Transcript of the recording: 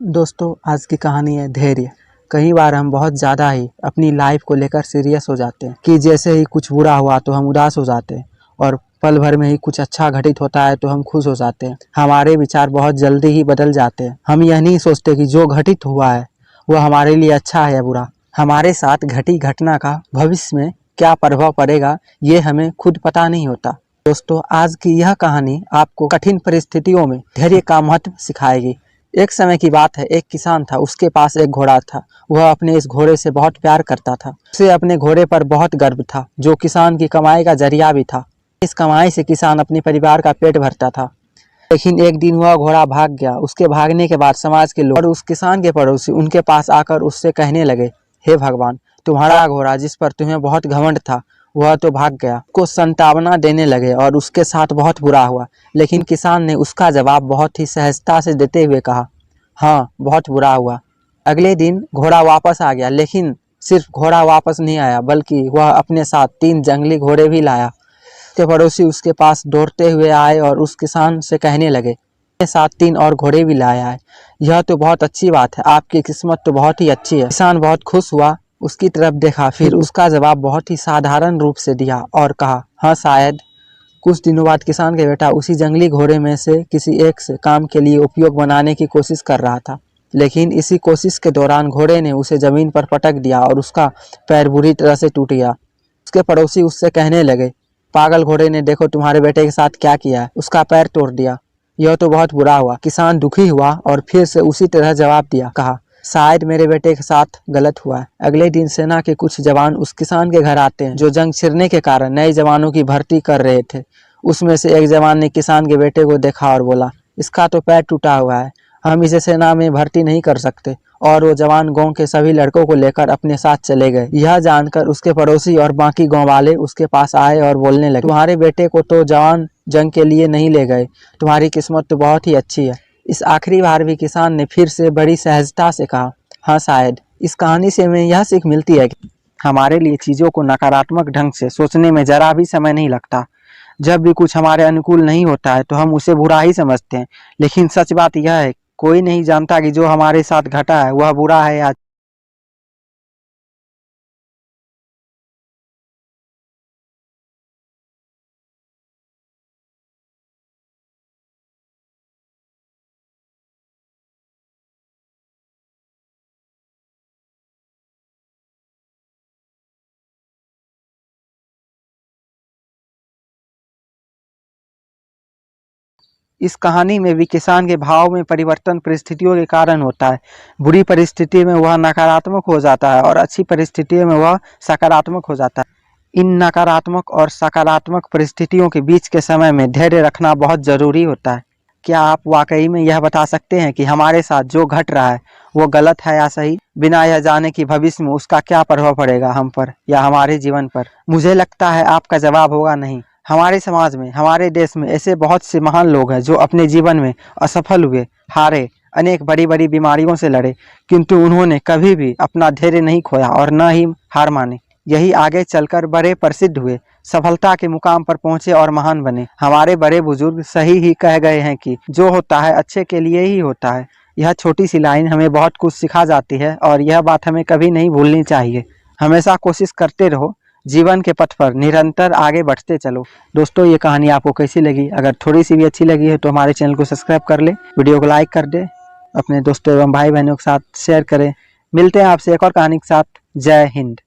दोस्तों, आज की कहानी है धैर्य। कई बार हम बहुत ज़्यादा ही अपनी लाइफ को लेकर सीरियस हो जाते हैं कि जैसे ही कुछ बुरा हुआ तो हम उदास हो जाते हैं और पल भर में ही कुछ अच्छा घटित होता है तो हम खुश हो जाते हैं। हमारे विचार बहुत जल्दी ही बदल जाते हैं। हम यह नहीं सोचते कि जो घटित हुआ है वह हमारे लिए अच्छा है या बुरा। हमारे साथ घटी घटना का भविष्य में क्या प्रभाव पड़ेगा ये हमें खुद पता नहीं होता। दोस्तों, आज की यह कहानी आपको कठिन परिस्थितियों में धैर्य का महत्व सिखाएगी। एक समय की बात है, एक किसान था। उसके पास एक घोड़ा था। वह अपने इस घोड़े से बहुत प्यार करता था। उसे अपने घोड़े पर बहुत गर्व था, जो किसान की कमाई का जरिया भी था। इस कमाई से किसान अपने परिवार का पेट भरता था। लेकिन एक दिन वह घोड़ा भाग गया। उसके भागने के बाद समाज के लोग और उस किसान के पड़ोसी उनके पास आकर उससे कहने लगे, हे भगवान, तुम्हारा घोड़ा जिस पर तुम्हें बहुत घमंड था वह तो भाग गया। को सांत्वना देने लगे और उसके साथ बहुत बुरा हुआ। लेकिन किसान ने उसका जवाब बहुत ही सहजता से देते हुए कहा, हाँ, बहुत बुरा हुआ। अगले दिन घोड़ा वापस आ गया, लेकिन सिर्फ घोड़ा वापस नहीं आया बल्कि वह अपने साथ 3 जंगली घोड़े भी लाया। उसके पड़ोसी उसके पास दौड़ते हुए आए और उस किसान से कहने लगे, मेरे साथ 3 और घोड़े भी लाया है। यह तो बहुत अच्छी बात है, आपकी किस्मत तो बहुत ही अच्छी है। किसान बहुत खुश हुआ, उसकी तरफ देखा, फिर उसका जवाब बहुत ही साधारण रूप से दिया और कहा, हाँ शायद। कुछ दिनों बाद किसान का बेटा उसी जंगली घोड़े में से किसी एक से काम के लिए उपयोग बनाने की कोशिश कर रहा था। लेकिन इसी कोशिश के दौरान घोड़े ने उसे जमीन पर पटक दिया और उसका पैर बुरी तरह से टूट गया। उसके पड़ोसी उससे कहने लगे, पागल घोड़े ने देखो तुम्हारे बेटे के साथ क्या किया है, उसका पैर तोड़ दिया। यह तो बहुत बुरा हुआ। किसान दुखी हुआ और फिर से उसी तरह जवाब दिया, कहा, शायद मेरे बेटे के साथ गलत हुआ है। अगले दिन सेना के कुछ जवान उस किसान के घर आते हैं, जो जंग छिड़ने के कारण नए जवानों की भर्ती कर रहे थे। उसमें से एक जवान ने किसान के बेटे को देखा और बोला, इसका तो पैर टूटा हुआ है, हम इसे सेना में भर्ती नहीं कर सकते। और वो जवान गांव के सभी लड़कों को लेकर अपने साथ चले गए। यह जानकर उसके पड़ोसी और बाकी गांव वाले उसके पास आए और बोलने लगे, तुम्हारे बेटे को तो जवान जंग के लिए नहीं ले गए, तुम्हारी किस्मत तो बहुत ही अच्छी है। इस आखिरी बार भी किसान ने फिर से बड़ी सहजता से कहा, हाँ शायद। इस कहानी से हमें यह सीख मिलती है कि हमारे लिए चीज़ों को नकारात्मक ढंग से सोचने में जरा भी समय नहीं लगता। जब भी कुछ हमारे अनुकूल नहीं होता है तो हम उसे बुरा ही समझते हैं। लेकिन सच बात यह है, कोई नहीं जानता कि जो हमारे साथ घटा है वह बुरा है या इस कहानी में भी किसान के भाव में परिवर्तन परिस्थितियों के कारण होता है। बुरी परिस्थिति में वह नकारात्मक हो जाता है और अच्छी परिस्थितियों में वह सकारात्मक हो जाता है। इन नकारात्मक और सकारात्मक परिस्थितियों के बीच के समय में धैर्य रखना बहुत ज़रूरी होता है। क्या आप वाकई में यह बता सकते हैं कि हमारे साथ जो घट रहा है वो गलत है या सही, बिना यह जाने कि भविष्य में उसका क्या प्रभाव पड़ेगा हम पर या हमारे जीवन पर? मुझे लगता है आपका जवाब होगा नहीं। हमारे समाज में, हमारे देश में ऐसे बहुत से महान लोग हैं जो अपने जीवन में असफल हुए, हारे, अनेक बड़ी बड़ी बीमारियों से लड़े, किंतु उन्होंने कभी भी अपना धैर्य नहीं खोया और न ही हार माने। यही आगे चलकर बड़े प्रसिद्ध हुए, सफलता के मुकाम पर पहुंचे और महान बने। हमारे बड़े बुजुर्ग सही ही कह गए हैं कि जो होता है अच्छे के लिए ही होता है। यह छोटी सी लाइन हमें बहुत कुछ सिखा जाती है और यह बात हमें कभी नहीं भूलनी चाहिए। हमेशा कोशिश करते रहो, जीवन के पथ पर निरंतर आगे बढ़ते चलो। दोस्तों, ये कहानी आपको कैसी लगी? अगर थोड़ी सी भी अच्छी लगी है तो हमारे चैनल को सब्सक्राइब कर ले, वीडियो को लाइक कर दे, अपने दोस्तों एवं भाई बहनों के साथ शेयर करें। मिलते हैं आपसे एक और कहानी के साथ। जय हिंद।